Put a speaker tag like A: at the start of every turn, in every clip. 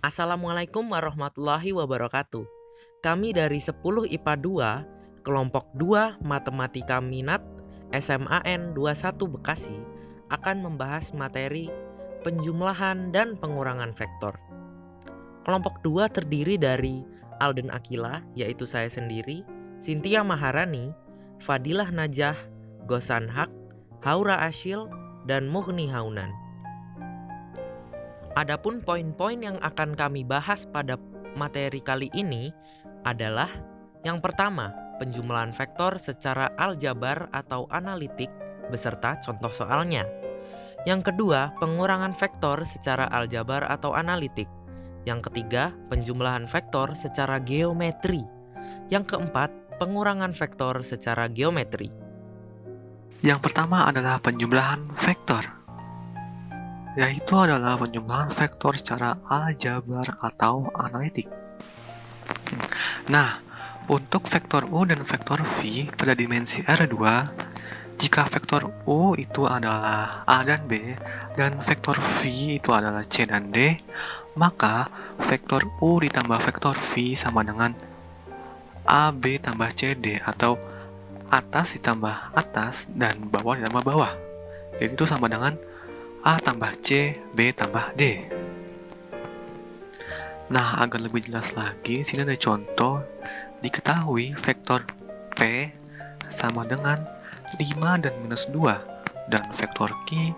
A: Assalamualaikum warahmatullahi wabarakatuh. Kami dari 10 IPA 2, kelompok 2 Matematika Minat SMAN 21 Bekasi akan membahas materi penjumlahan dan pengurangan vektor. Kelompok 2 terdiri dari Alden Akila, yaitu saya sendiri, Cynthia Maharani, Fadilah Najah, Gosan Haq, Haura Asyil, dan Mughni Haunan. Adapun poin-poin yang akan kami bahas pada materi kali ini adalah yang pertama, penjumlahan vektor secara aljabar atau analitik beserta contoh soalnya. Yang kedua, pengurangan vektor secara aljabar atau analitik. Yang ketiga, penjumlahan vektor secara geometri. Yang keempat, pengurangan vektor secara geometri.
B: Yang pertama adalah penjumlahan vektor, yaitu adalah penjumlahan vektor secara aljabar atau analitik. Nah, untuk vektor U dan vektor V pada dimensi R2, jika vektor U itu adalah A dan B, dan vektor V itu adalah C dan D, maka vektor U ditambah vektor V sama dengan AB tambah CD, atau atas ditambah atas dan bawah ditambah bawah. Jadi itu sama dengan A tambah C, B tambah D. Nah, agar lebih jelas lagi, sini ada contoh. Diketahui vektor P sama dengan 5 dan minus 2, dan vektor Q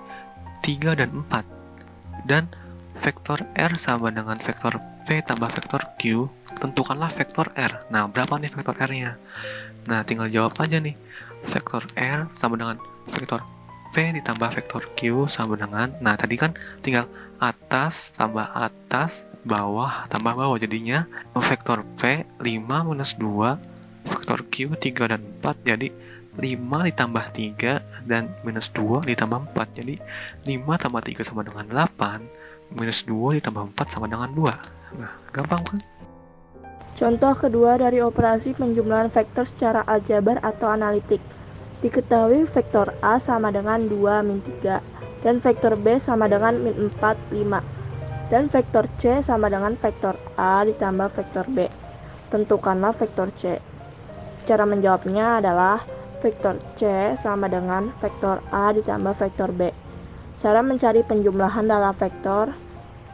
B: 3 dan 4. Dan vektor R sama dengan vektor P tambah vektor Q, tentukanlah vektor R. Nah, berapa nih vektor R-nya? Nah, tinggal jawab aja nih. Vektor R sama dengan vektor P ditambah vektor Q sama dengan, nah tadi kan tinggal atas tambah atas, bawah tambah bawah, jadinya vektor P 5 minus 2, vektor Q 3 dan 4, jadi 5 ditambah 3 dan minus 2 ditambah 4, jadi 5 tambah 3 sama dengan 8, minus 2 ditambah 4 sama dengan 2. Nah, gampang kan?
C: Contoh kedua dari operasi penjumlahan vektor secara aljabar atau analitik. Diketahui vektor A sama dengan 2 min 3, dan vektor B sama dengan min 4, 5, dan vektor C sama dengan vektor A ditambah vektor B. Tentukanlah vektor C. Cara menjawabnya adalah vektor C sama dengan vektor A ditambah vektor B. Cara mencari penjumlahan dalam vektor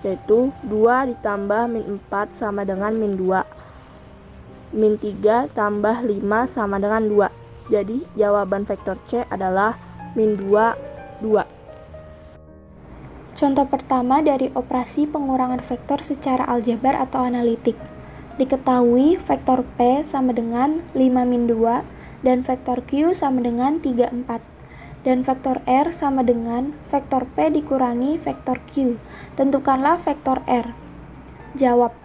C: yaitu 2 ditambah min 4 sama dengan min 2. Min 3 tambah 5 sama dengan 2. Jadi jawaban vektor C adalah min 2, 2.
D: Contoh pertama dari operasi pengurangan vektor secara aljabar atau analitik. Diketahui vektor P sama dengan 5 min 2, dan vektor Q sama dengan 3, 4. Dan vektor R sama dengan vektor P dikurangi vektor Q. Tentukanlah vektor R. Jawab.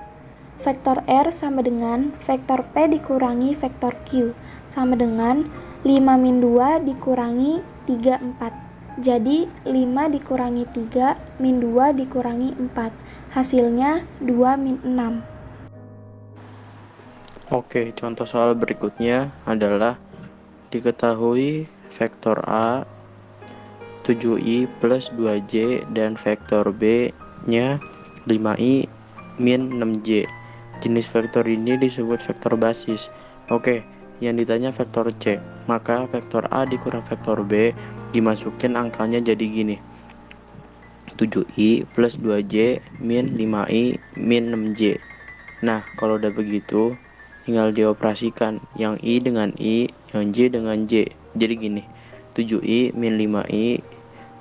D: Vektor R sama dengan vektor P dikurangi vektor Q, sama dengan 5 min 2 dikurangi 3, 4. Jadi 5 dikurangi 3 min 2 dikurangi 4. Hasilnya 2 min 6.
E: Oke, contoh soal berikutnya adalah diketahui vektor A 7i plus 2j dan vektor B-nya 5i min 6j. Jenis vektor ini disebut vektor basis. Oke, yang ditanya vektor C, maka vektor A dikurang vektor B, dimasukin angkanya jadi gini: 7i plus 2j min 5i min 6j. Nah, kalau udah begitu, tinggal dioperasikan yang I dengan I, yang J dengan J. Jadi gini, 7i min 5i,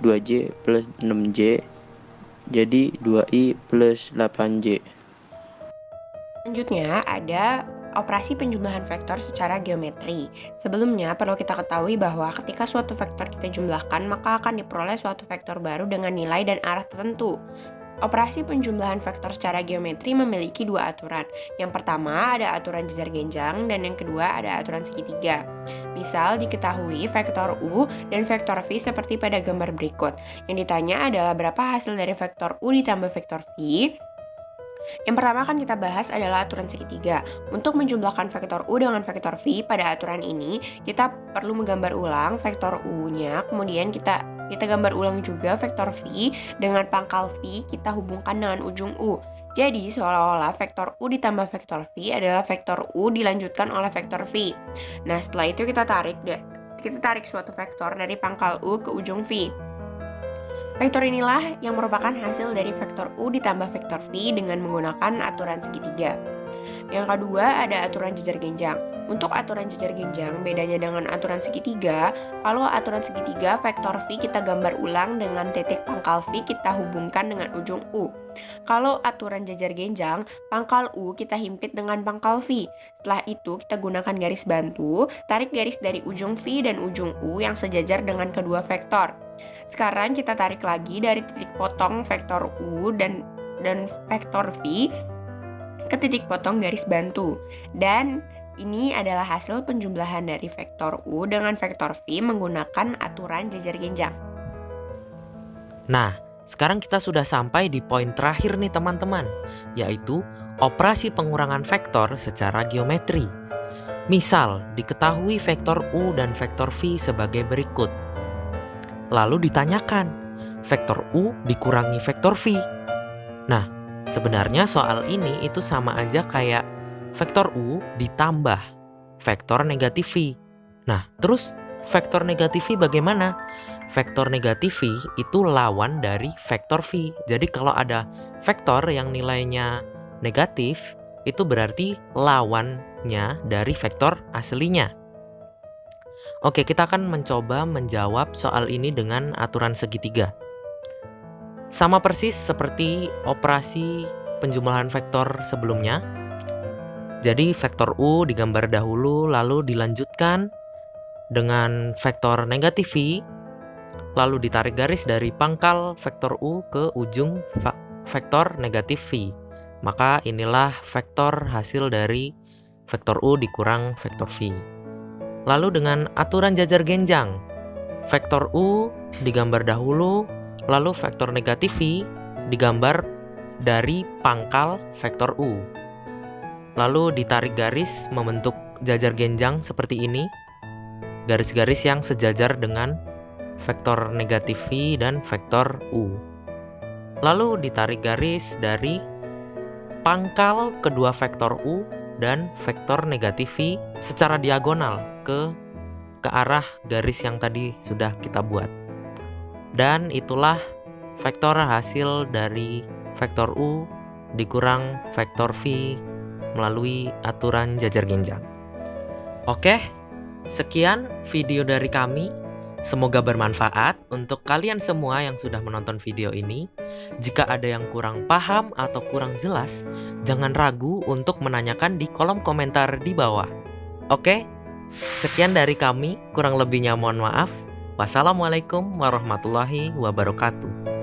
E: 2j plus 6j, jadi 2i plus 8j.
F: Selanjutnya ada operasi penjumlahan vektor secara geometri. Sebelumnya perlu kita ketahui bahwa ketika suatu vektor kita jumlahkan, maka akan diperoleh suatu vektor baru dengan nilai dan arah tertentu. Operasi penjumlahan vektor secara geometri memiliki dua aturan. Yang pertama ada aturan jejar genjang, dan yang kedua ada aturan segitiga. Misal diketahui vektor U dan vektor V seperti pada gambar berikut. Yang ditanya adalah berapa hasil dari vektor U ditambah vektor V. Yang pertama akan kita bahas adalah aturan segitiga. Untuk menjumlahkan vektor U dengan vektor V pada aturan ini, kita perlu menggambar ulang vektor U-nya, kemudian kita gambar ulang juga vektor V dengan pangkal V kita hubungkan dengan ujung U. Jadi seolah-olah vektor U ditambah vektor V adalah vektor U dilanjutkan oleh vektor V. Nah, setelah itu kita tarik suatu vektor dari pangkal U ke ujung V. Vektor inilah yang merupakan hasil dari vektor U ditambah vektor V dengan menggunakan aturan segitiga. Yang kedua ada aturan jejar genjang. Untuk aturan jejar genjang, bedanya dengan aturan segitiga, kalau aturan segitiga, vektor V kita gambar ulang dengan titik pangkal V kita hubungkan dengan ujung U. Kalau aturan jejar genjang, pangkal U kita himpit dengan pangkal V. Setelah itu kita gunakan garis bantu, tarik garis dari ujung V dan ujung U yang sejajar dengan kedua vektor. Sekarang kita tarik lagi dari titik potong vektor U dan vektor V ke titik potong garis bantu. Dan ini adalah hasil penjumlahan dari vektor U dengan vektor V menggunakan aturan jejar genjang.
A: Nah, sekarang kita sudah sampai di poin terakhir nih teman-teman, yaitu operasi pengurangan vektor secara geometri. Misal, diketahui vektor U dan vektor V sebagai berikut. Lalu ditanyakan, vektor U dikurangi vektor V. Nah, sebenarnya soal ini itu sama aja kayak vektor U ditambah vektor negatif V. Nah, terus vektor negatif V bagaimana? Vektor negatif V itu lawan dari vektor V. Jadi kalau ada vektor yang nilainya negatif, itu berarti lawannya dari vektor aslinya. Oke, kita akan mencoba menjawab soal ini dengan aturan segitiga. Sama persis seperti operasi penjumlahan vektor sebelumnya. Jadi vektor U digambar dahulu, lalu dilanjutkan dengan vektor negatif V, lalu ditarik garis dari pangkal vektor U ke ujung vektor negatif V. Maka inilah vektor hasil dari vektor U dikurang vektor V. Lalu dengan aturan jejar genjang, vektor U digambar dahulu, lalu vektor negatif V digambar dari pangkal vektor U. Lalu ditarik garis membentuk jajar genjang seperti ini. Garis-garis yang sejajar dengan vektor negatif V dan vektor U. Lalu ditarik garis dari pangkal kedua vektor U dan vektor negatif V secara diagonal ke arah garis yang tadi sudah kita buat. Dan itulah vektor hasil dari vektor U dikurang vektor V melalui aturan jajar genjang. Oke, sekian video dari kami. Semoga bermanfaat untuk kalian semua yang sudah menonton video ini. Jika ada yang kurang paham atau kurang jelas, jangan ragu untuk menanyakan di kolom komentar di bawah. Oke, sekian dari kami. Kurang lebihnya mohon maaf. Wassalamualaikum warahmatullahi wabarakatuh.